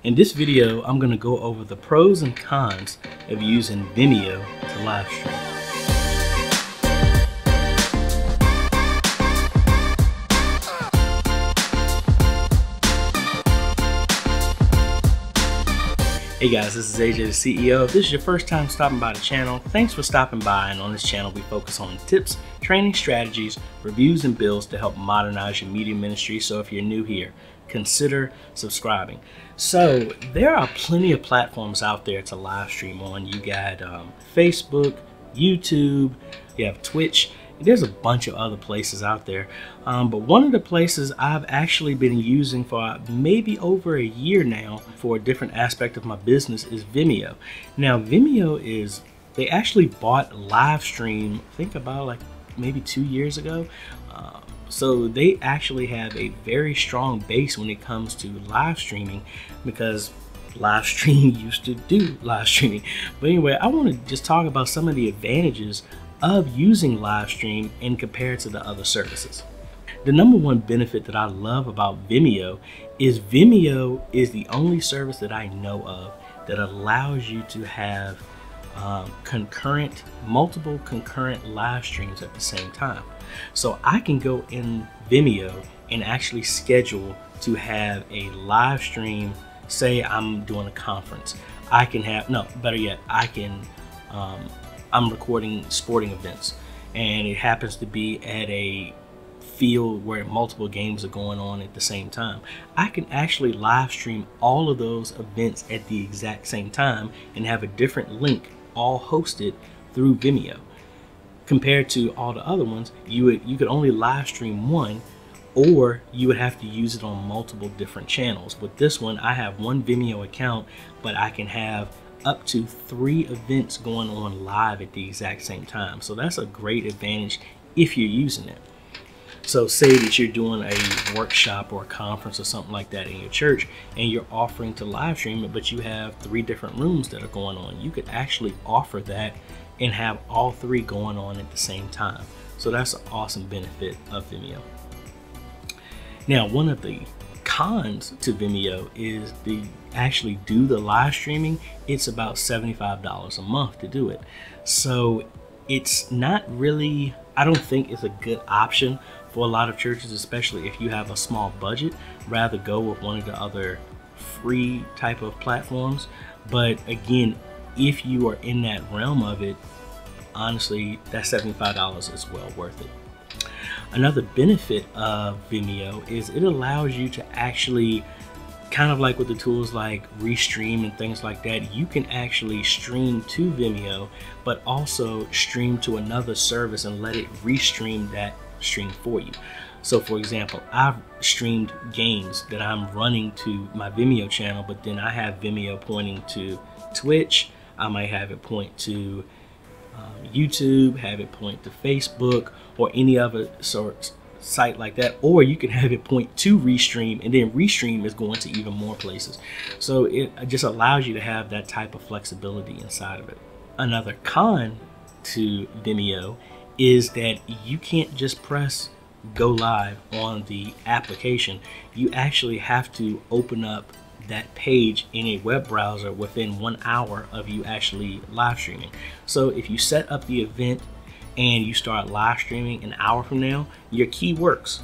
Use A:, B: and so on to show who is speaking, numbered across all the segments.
A: In this video, I'm going to go over the pros and cons of using Vimeo to live stream. Hey guys, this is AJ the CEO. If this is your first time stopping by the channel, thanks for stopping by. And on this channel, we focus on tips, training strategies, reviews, and builds to help modernize your media ministry. So if you're new here, consider subscribing. So there are plenty of platforms out there to live stream on. You got Facebook, YouTube, you have Twitch. There's a bunch of other places out there, but one of the places I've actually been using for maybe over a year now for a different aspect of my business is Vimeo. Now Vimeo is, they actually bought Livestream, I think about like maybe 2 years ago. So they actually have a very strong base when it comes to live streaming, because Livestream used to do live streaming. But anyway, I want to just talk about some of the advantages of using live stream in compared to the other services. The number one benefit that I love about Vimeo is the only service that I know of that allows you to have multiple concurrent live streams at the same time. So I can go in Vimeo and actually schedule to have a live stream. Say I'm doing a conference, I can have, no, better yet, I'm recording sporting events, and it happens to be at a field where multiple games are going on at the same time. I can actually live stream all of those events at the exact same time and have a different link all hosted through Vimeo. Compared to all the other ones, you could only live stream one, or you would have to use it on multiple different channels. With this one, I have one Vimeo account, but I can have up to 3 events going on live at the exact same time. So that's a great advantage if you're using it. So say that you're doing a workshop or a conference or something like that in your church, and you're offering to live stream it, but you have 3 different rooms that are going on. You could actually offer that and have all 3 going on at the same time. So that's an awesome benefit of Vimeo. Now, one of the cons to Vimeo is actually do the live streaming. It's about $75 a month to do it. So it's not really, I don't think it's a good option for a lot of churches, especially if you have a small budget. Rather go with one of the other free type of platforms. But again, if you are in that realm of it, honestly, that $75 is well worth it. Another benefit of Vimeo is it allows you to actually, kind of like with the tools like Restream and things like that, you can actually stream to Vimeo, but also stream to another service and let it restream that stream for you. So for example, I've streamed games that I'm running to my Vimeo channel, but then I have Vimeo pointing to Twitch. I might have it point to YouTube, have it point to Facebook, or any other site like that, or you can have it point to Restream, and then Restream is going to even more places. So it just allows you to have that type of flexibility inside of it. Another con to Vimeo is that you can't just press go live on the application. You actually have to open up that page in a web browser within 1 hour of you actually live streaming. So if you set up the event and you start live streaming an hour from now, your key works.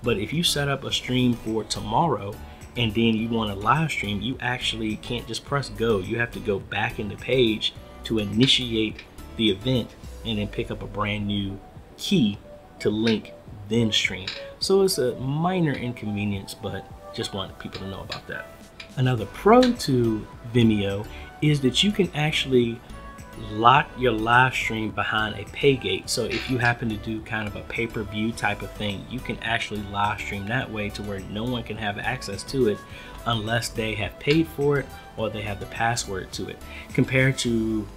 A: But if you set up a stream for tomorrow and then you want to live stream, you actually can't just press go. You have to go back in the page to initiate the event and then pick up a brand new key to link, then stream. So it's a minor inconvenience, but just wanted people to know about that. Another pro to Vimeo is that you can actually lock your live stream behind a pay gate. So if you happen to do kind of a pay-per-view type of thing, you can actually live stream that way to where no one can have access to it unless they have paid for it or they have the password to it. Compared to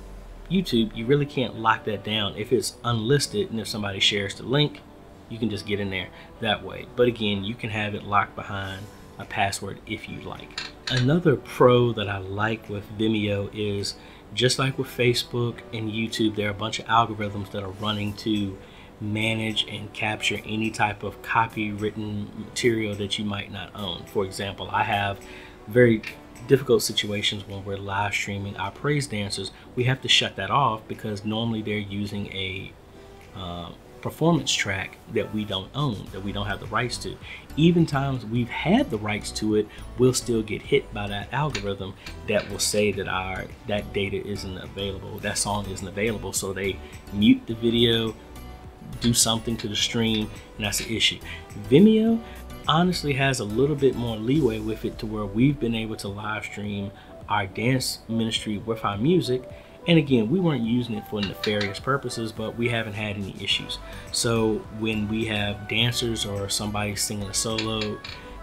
A: YouTube, you really can't lock that down. If it's unlisted and if somebody shares the link, you can just get in there that way. But again, you can have it locked behind a password if you like. Another pro that I like with Vimeo is, just like with Facebook and YouTube, there are a bunch of algorithms that are running to manage and capture any type of copywritten material that you might not own. For example, I have very difficult situations when we're live streaming our praise dancers, we have to shut that off because normally they're using a performance track that we don't own, that we don't have the rights to. Even times we've had the rights to it, we'll still get hit by that algorithm that will say that that data isn't available, that song isn't available. So they mute the video, do something to the stream, and that's the issue. Vimeo honestly has a little bit more leeway with it to where we've been able to live stream our dance ministry with our music. And again, we weren't using it for nefarious purposes, but we haven't had any issues. So when we have dancers or somebody singing a solo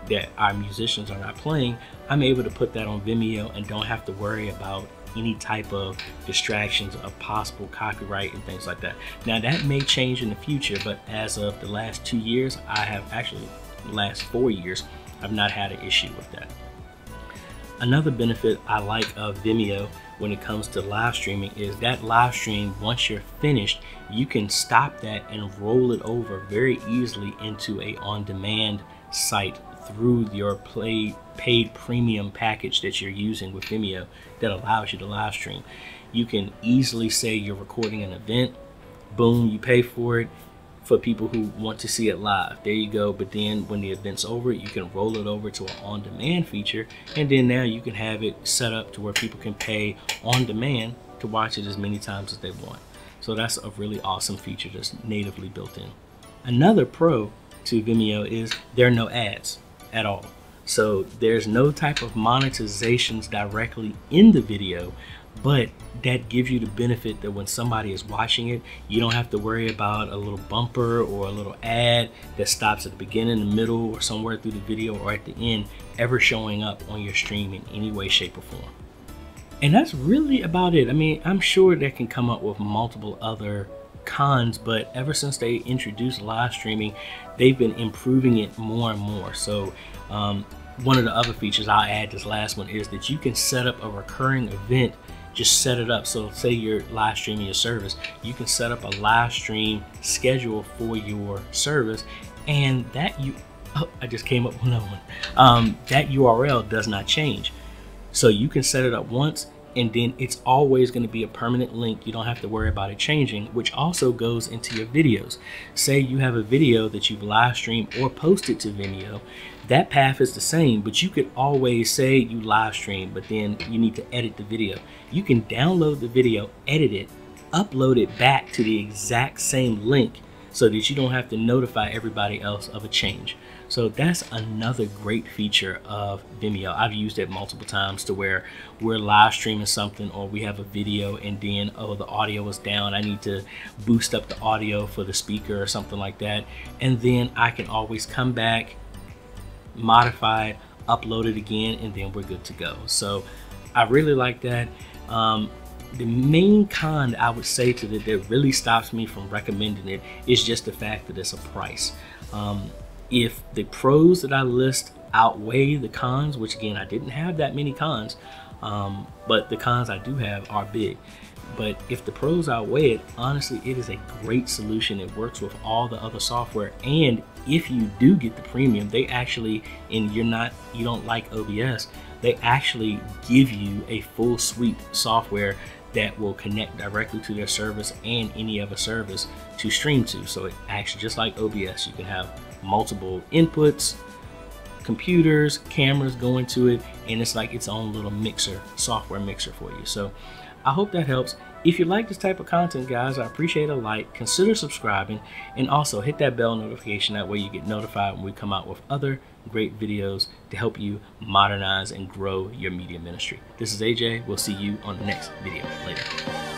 A: that our musicians are not playing, I'm able to put that on Vimeo and don't have to worry about any type of distractions of possible copyright and things like that. Now that may change in the future, but as of the last 2 years, I have actually, the last 4 years, I've not had an issue with that. Another benefit I like of Vimeo when it comes to live streaming is that live stream, once you're finished, you can stop that and roll it over very easily into a on-demand site through your paid premium package that you're using with Vimeo that allows you to live stream. You can easily say you're recording an event, boom, you pay for it, for people who want to see it live. There you go. But then when the event's over, you can roll it over to an on-demand feature, and then now you can have it set up to where people can pay on demand to watch it as many times as they want. So that's a really awesome feature that's natively built in. Another pro to Vimeo is there are no ads at all. So there's no type of monetizations directly in the video, but that gives you the benefit that when somebody is watching it, you don't have to worry about a little bumper or a little ad that stops at the beginning, the middle, or somewhere through the video or at the end ever showing up on your stream in any way, shape, or form. And that's really about it. I mean, I'm sure they can come up with multiple other cons, but ever since they introduced live streaming, they've been improving it more and more. So one of the other features, I'll add this last one, is that you can set up a recurring event. Just set it up. So say you're live streaming your service, you can set up a live stream schedule for your service, and that I just came up with another one. That URL does not change. So you can set it up once, and then it's always going to be a permanent link. You don't have to worry about it changing, which also goes into your videos. Say you have a video that you've live streamed or posted to Vimeo. That path is the same, but you could always say you live stream, but then you need to edit the video. You can download the video, edit it, upload it back to the exact same link so that you don't have to notify everybody else of a change. So that's another great feature of Vimeo. I've used it multiple times to where we're live streaming something, or we have a video and then, oh, the audio is down, I need to boost up the audio for the speaker or something like that. And then I can always come back, modify it, upload it again, and then we're good to go. So I really like that. The main con I would say to that really stops me from recommending it is just the fact that it's a price. If the pros that I list outweigh the cons, which again, I didn't have that many cons, but the cons I do have are big. But if the pros outweigh it, honestly, it is a great solution. It works with all the other software. And if you do get the premium, they actually, and you don't like OBS, they actually give you a full suite software that will connect directly to their service and any other service to stream to. So it actually, just like OBS, you can have multiple inputs, computers, cameras going to it, and it's like its own little mixer, software mixer for you. So I hope that helps. If you like this type of content, guys, I appreciate a like, consider subscribing, and also hit that bell notification. That way you get notified when we come out with other great videos to help you modernize and grow your media ministry. This is AJ. We'll see you on the next video. Later.